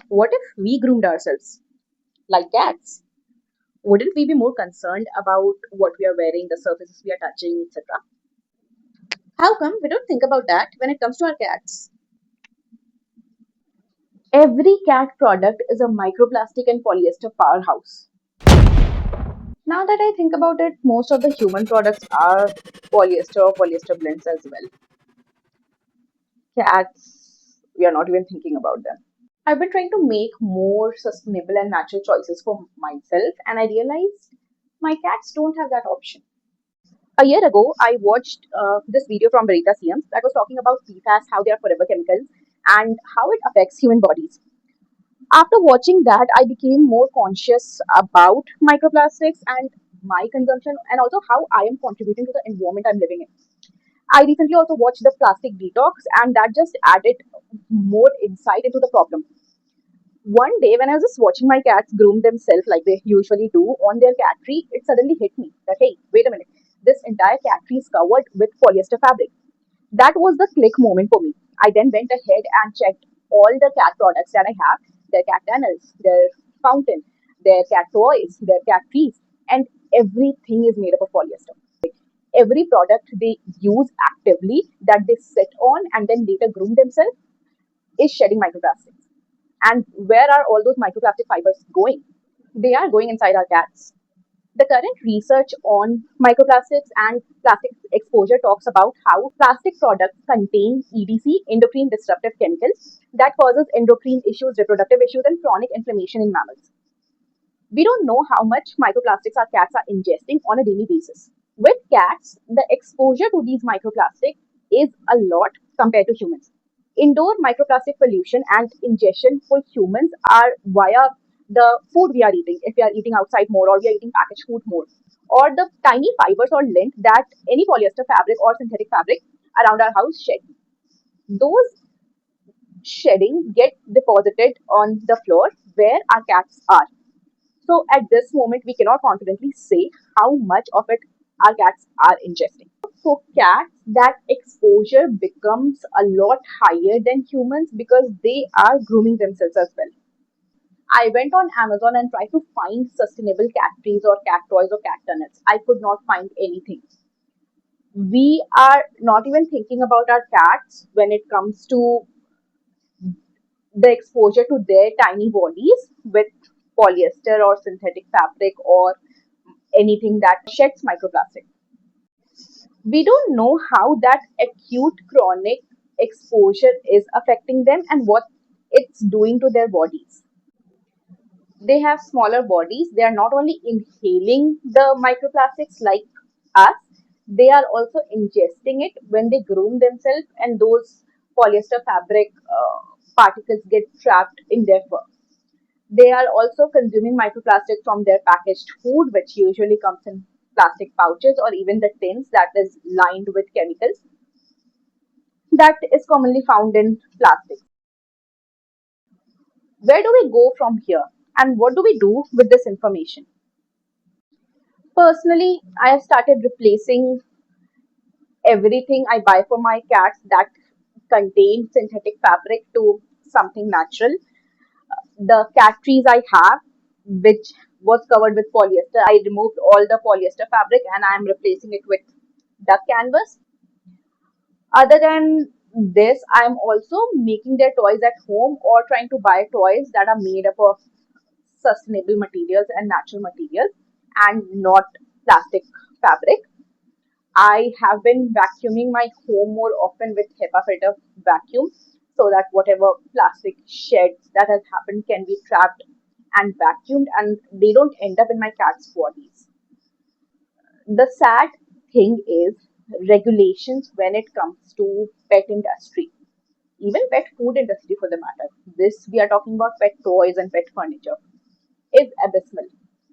What if we groomed ourselves like cats? Wouldn't we be more concerned about what we are wearing, the surfaces we are touching, etc.? How come we don't think about that when it comes to our cats? Every cat product is a microplastic and polyester powerhouse. Now that I think about it, most of the human products are polyester or polyester blends as well. Cats, we are not even thinking about them. I've been trying to make more sustainable and natural choices for myself, and I realized my cats don't have that option. A year ago, I watched this video from Verita CMs that was talking about PFAS, how they are forever chemicals, and how it affects human bodies. After watching that, I became more conscious about microplastics and my consumption, and also how I am contributing to the environment I'm living in. I recently also watched the plastic detox, and that just added more insight into the problem. One day, when I was just watching my cats groom themselves like they usually do on their cat tree, it suddenly hit me that, hey, wait a minute, this entire cat tree is covered with polyester fabric. That was the click moment for me. I then went ahead and checked all the cat products that I have, their cat kennels, their fountain, their cat toys, their cat trees, and everything is made up of polyester. Every product they use actively that they sit on and then later groom themselves is shedding microplastics. And where are all those microplastic fibers going? They are going inside our cats. The current research on microplastics and plastic exposure talks about how plastic products contain EDC, endocrine disruptive chemicals, that causes endocrine issues, reproductive issues, and chronic inflammation in mammals. We don't know how much microplastics our cats are ingesting on a daily basis. With cats, the exposure to these microplastics is a lot compared to humans. Indoor microplastic pollution and ingestion for humans are via the food we are eating. If we are eating outside more or we are eating packaged food more, or the tiny fibers or lint that any polyester fabric or synthetic fabric around our house shed. Those shedding get deposited on the floor where our cats are. So at this moment, we cannot confidently say how much of it our cats are ingesting. For cats, that exposure becomes a lot higher than humans because they are grooming themselves as well. I went on Amazon and tried to find sustainable cat trees or cat toys or cat tunnels. I could not find anything. We are not even thinking about our cats when it comes to the exposure to their tiny bodies with polyester or synthetic fabric or anything that sheds microplastic. We don't know how that acute chronic exposure is affecting them and what it's doing to their bodies. They have smaller bodies. They are not only inhaling the microplastics like us, they are also ingesting it when they groom themselves, and those polyester fabric particles get trapped in their fur. They are also consuming microplastics from their packaged food, which usually comes in plastic pouches or even the tins that is lined with chemicals that is commonly found in plastic. Where do we go from here? And what do we do with this information? Personally, I have started replacing everything I buy for my cats that contain synthetic fabric to something natural. The cat trees I have, which was covered with polyester, I removed all the polyester fabric and I'm replacing it with duck canvas. Other than this, I'm also making their toys at home or trying to buy toys that are made up of sustainable materials and natural materials and not plastic fabric. I have been vacuuming my home more often with HEPA filter vacuum so that whatever plastic sheds that has happened can be trapped and vacuumed and they don't end up in my cat's bodies. The sad thing is regulations when it comes to pet industry, even pet food industry for the matter. This we are talking about pet toys and pet furniture is abysmal.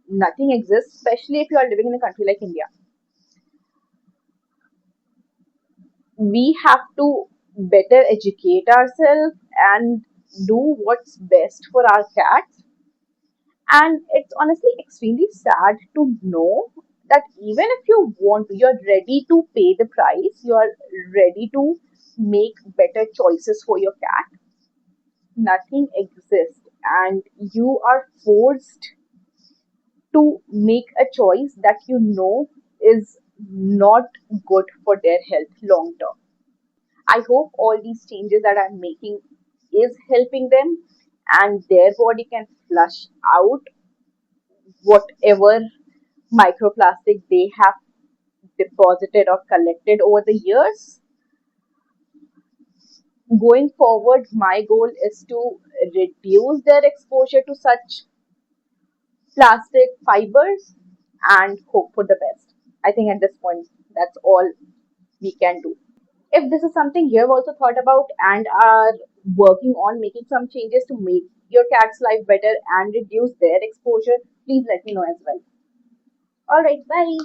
Nothing exists, especially if you are living in a country like India. We have to better educate ourselves and do what's best for our cats. And it's honestly extremely sad to know that even if you want to, you're ready to pay the price, you're ready to make better choices for your cat, nothing exists and you are forced to make a choice that you know is not good for their health long term. I hope all these changes that I'm making is helping them and their body can flush out whatever microplastic they have deposited or collected over the years. Going forward, my goal is to reduce their exposure to such plastic fibers and hope for the best. I think at this point, that's all we can do. If this is something you have also thought about and are working on making some changes to make your cat's life better and reduce their exposure, please let me know as well. All right, bye.